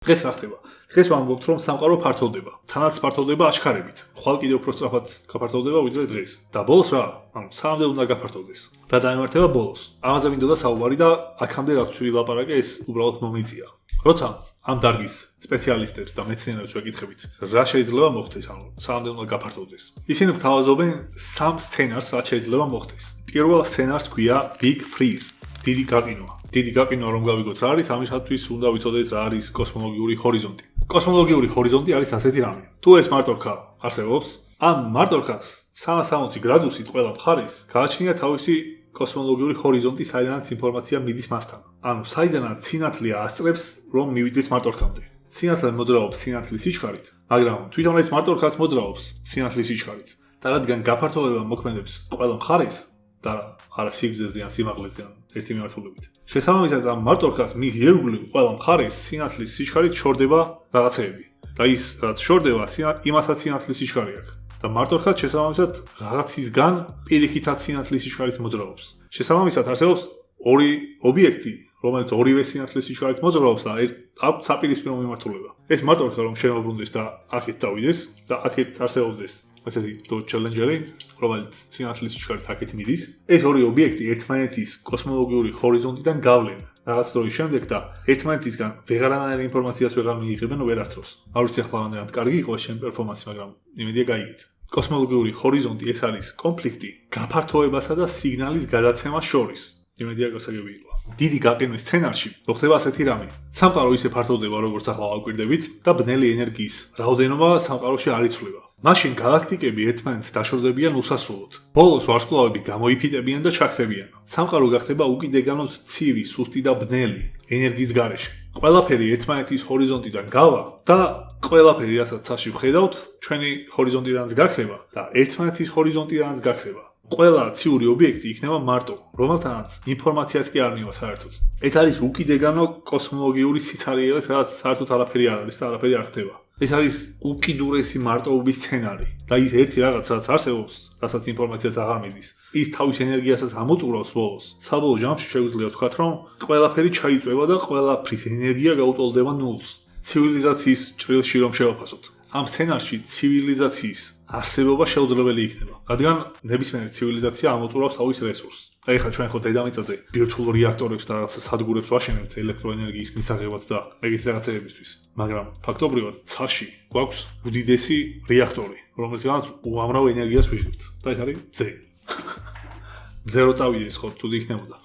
დღეს რა ხდება? დღეს ვამბობთ, რომ სამყარო ფართოვდება. თანაც ფართოვდება აჩქარებით. ხვალ კიდევ უფრო სწრაფად გაფართოვდება ვიდრე დღეს. და ბოლოს რა? სამდე უნდა გაფართოვდეს. რა დაემართება ბოლოს? ამაზე მინდოდა საუბარი და აქამდე რაც ვილაპარაკე, ეს უბრალოდ მომიწია. როცა ამ დარგის სპეციალისტებს და მეცნიერებს ვეკითხებით, რა შეიძლება მოხდეს, სამდე უნდა გაფართოვდეს. ისინი გვთავაზობენ სამ სცენარს, რაც შეიძლება მოხდეს. პირველ სცენარს ქვია Big Freeze, დიდი გაყინვა. დიდი გაყინვა რომ გავიგოთ რა არის, ამისათვის უნდა ვიცოდეთ რა არის კოსმოლოგიური ჰორიზონტი. კოსმოლოგიური ჰორიზონტი არის ასეთი რამე. თუ ეს მარტორქა არსებობს, ამ მარტორქას 360 გრადუსით ყველა მხარეს გააჩნია თავისი კოსმოლოგიური ჰორიზონტი, საიდანაც ინფორმაცია მიდის მასთან. ანუ საიდანაც სინათლე ასწრებს, რომ მივიდეს მარტორქამდე. სინათლე მოძრაობს სინათლის სიჩქარით, მაგრამ თვითონ ეს მარტორქაც მოძრაობს სინათლის სიჩქარით. და რადგან გაფართოვება მოქმედებს ყველა მხარეს და არა სიგრძეზე ან სიმაღლეზე ან ერთი მიმართულებით. შესაბამისად ამ მარტორქას მის ირგვლივ ყველა მხარეს სინათლის სიჩქარით შორდება რაღაცეები. და ის რაც შორდება, იმასაც სინათლის სიჩქარე აქვს. და მარტორქაც შესაბამისად რაღაცისგან პირიქითაც სინათლის სიჩქარით მოძრაობს. შესაბამისად არსებობს ორი ობიექტი, რომელიც ორივე სინათლის სიჩქარით მოძრაობს და აქვს საპირისპირო მიმართულება. ეს მარტორქა რომ შემოbrunდეს და აქეთ წავიდეს და აქეთ არსებობდეს ესეთი ჩელენჯერი, რომელიც სინათლის სიჩქარით აქეთ მიდის. ეს ორი ობიექტი ერთმანეთის კოსმოლოგიური ჰორიზონტიდან გავლენ რაღაც დროის შემდეგ და ერთმანეთისგან ვეღარანაირი ინფორმაციას ვეღარ მიიღებენ ვერასდროს. არ ვიცი ახლა რამდენად კარგი იყო ეს ჩემი პერფორმანსი, მაგრამ იმედია გაიგეთ. კოსმოლოგიური ჰორიზონტი ეს არის კონფლიქტი გაფართოებასა და სიგნალის გადაცემას შორის. იმედია გასაგები იყო. დიდი გაყინვის სცენარში მოხდება ასეთი რამე. სამყარო ისე ფართოვდება, როგორც ახლა ვაკვირდებით და ბნელი ენერგიის რაოდენობა სამყაროში არ იცვლება. მაშინ galaktikები ერთმანეთს დაშორდებიან უსასრულოდ. ბოლოს ვარსკვლავები გამოიფიტებიან და ჩაქრებიან. სამყარო გახდება უკიდეგანოდ ცივი, სუსტი და ბნელი ენერგიის გარეშე. ყველაფერი ერთმანეთის ჰორიზონტიდან გავა და ყველაფერი, რასაც ცაში ვხედავთ, ჩვენი ჰორიზონტიდანაც გაქრება და ერთმანეთის ჰორიზონტიდანაც გაქრება. ყველა ციური ობიექტი იქნება მარტო, რომელთანაც ინფორმაციაც კი არ მივა საერთოდ. ეს არის უკიდეგანო კოსმოლოგიური სიცარიელე, სადაც საერთოდ არაფერი არ არის და არაფერი არ ხდება. ეს არის უკიდურესი მარტოობის სცენარი და ის ერთი რაღაც რაც არსებობს, რასაც ინფორმაციაც აღარ მიდის. ის თავის ენერგიასაც ამოწურავს ბოლოს. საბოლოო ჯამში შეგვიძლია ვთქვათ, რომ ყველაფერი ჩაიწვევა და ყველაფრის ენერგია გაუტოლდება ნულს. ცივილიზაციის ჭრილში რომ შევაფასოთ. ამ სცენარში ცივილიზაციის არსებობა შეუძლებელი იქნება, რადგან ნებისმიერი ცივილიზაცია ამოწურავს თავის რესურსს. და ეხლა ჩვენ ხო დედამიწაზე ბირთვულ რეაქტორებს და რაღაც სადგურებს ვაშენებთ ელექტროენერგიის მისაღებად და ეგეთ რაღაცეებისთვის. მაგრამ ფაქტობრივად ცაში გვაქვს უდიდესი რეაქტორი, რომელზეც უამრავ ენერგიას ვიღებთ. და ეს არის მზე. მზე რო წავიდეს ხო, თუ იქნებოდა.